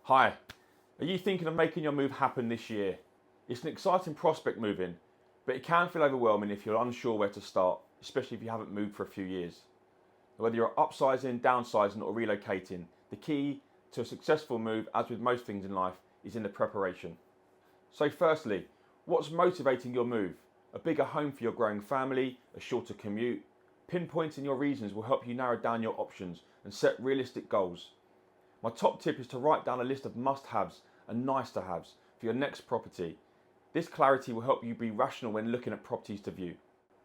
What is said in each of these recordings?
Hi, are you thinking of making your move happen this year? It's an exciting prospect moving, but it can feel overwhelming if you're unsure where to start, especially if you haven't moved for a few years. Whether you're upsizing, downsizing or relocating, the key to a successful move, as with most things in life, is in the preparation. So firstly, what's motivating your move? A bigger home for your growing family, a shorter commute? Pinpointing your reasons will help you narrow down your options and set realistic goals. My top tip is to write down a list of must-haves and nice-to-haves for your next property. This clarity will help you be rational when looking at properties to view.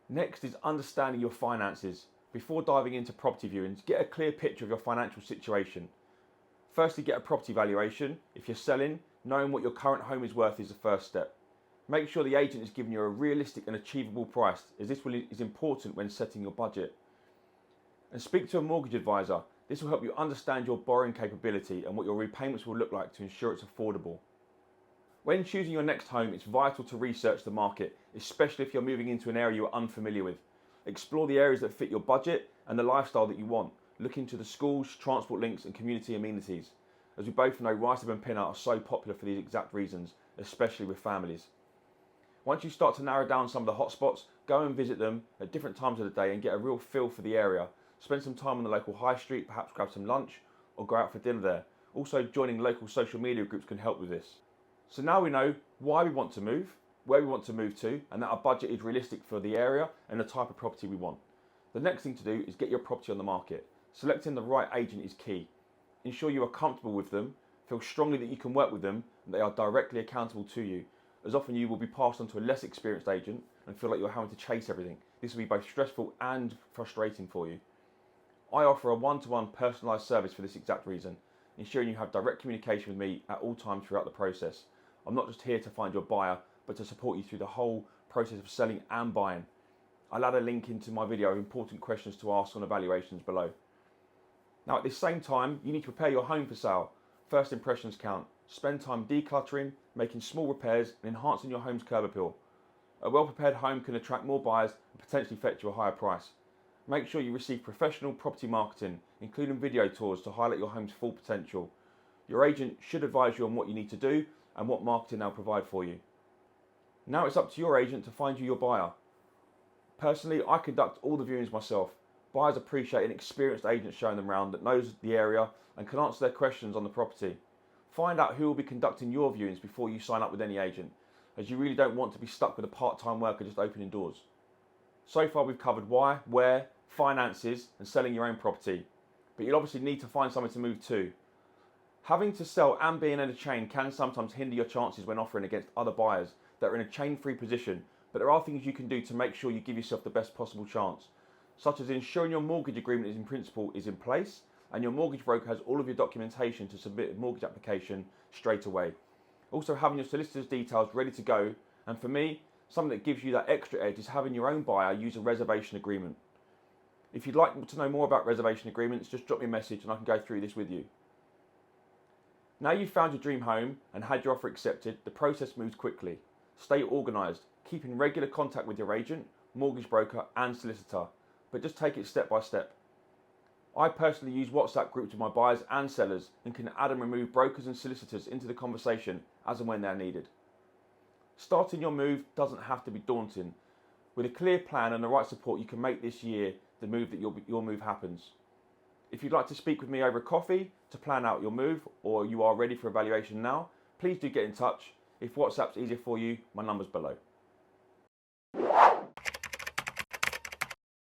Next is understanding your finances. Before diving into property viewings, get a clear picture of your financial situation. Firstly, get a property valuation. If you're selling, knowing what your current home is worth is the first step. Make sure the agent is giving you a realistic and achievable price, as this is important when setting your budget. And speak to a mortgage advisor. This will help you understand your borrowing capability and what your repayments will look like to ensure it's affordable. When choosing your next home, it's vital to research the market, especially if you're moving into an area you're unfamiliar with. Explore the areas that fit your budget and the lifestyle that you want. Look into the schools, transport links and community amenities. As we both know, Ruislip and Pinner are so popular for these exact reasons, especially with families. Once you start to narrow down some of the hotspots, go and visit them at different times of the day and get a real feel for the area. Spend some time on the local high street, perhaps grab some lunch or go out for dinner there. Also, joining local social media groups can help with this. So now we know why we want to move, where we want to move to, and that our budget is realistic for the area and the type of property we want. The next thing to do is get your property on the market. Selecting the right agent is key. Ensure you are comfortable with them, feel strongly that you can work with them, and they are directly accountable to you. As often you will be passed on to a less experienced agent and feel like you're having to chase everything. This will be both stressful and frustrating for you. I offer a one-to-one personalised service for this exact reason, ensuring you have direct communication with me at all times throughout the process. I'm not just here to find your buyer, but to support you through the whole process of selling and buying. I'll add a link into my video of important questions to ask on evaluations below. Now at this same time, you need to prepare your home for sale. First impressions count. Spend time decluttering, making small repairs and enhancing your home's curb appeal. A well-prepared home can attract more buyers and potentially fetch you a higher price. Make sure you receive professional property marketing, including video tours to highlight your home's full potential. Your agent should advise you on what you need to do and what marketing they'll provide for you. Now it's up to your agent to find you your buyer. Personally, I conduct all the viewings myself. Buyers appreciate an experienced agent showing them around that knows the area and can answer their questions on the property. Find out who will be conducting your viewings before you sign up with any agent, as you really don't want to be stuck with a part-time worker just opening doors. So far we've covered why, where, finances and selling your own property, but you'll obviously need to find somewhere to move to. Having to sell and being in a chain can sometimes hinder your chances when offering against other buyers that are in a chain-free position, but there are things you can do to make sure you give yourself the best possible chance, such as ensuring your mortgage agreement is in principle is in place and your mortgage broker has all of your documentation to submit a mortgage application straight away. Also having your solicitor's details ready to go, and for me, something that gives you that extra edge is having your own buyer use a reservation agreement. If you'd like to know more about reservation agreements, just drop me a message and I can go through this with you. Now you've found your dream home and had your offer accepted, the process moves quickly. Stay organised, keep in regular contact with your agent, mortgage broker and solicitor, but just take it step by step. I personally use WhatsApp groups with my buyers and sellers and can add and remove brokers and solicitors into the conversation as and when they're needed. Starting your move doesn't have to be daunting. With a clear plan and the right support, you can make this year the move that your move happens. If you'd like to speak with me over coffee to plan out your move, or you are ready for evaluation now, please do get in touch. If WhatsApp's easier for you, my number's below.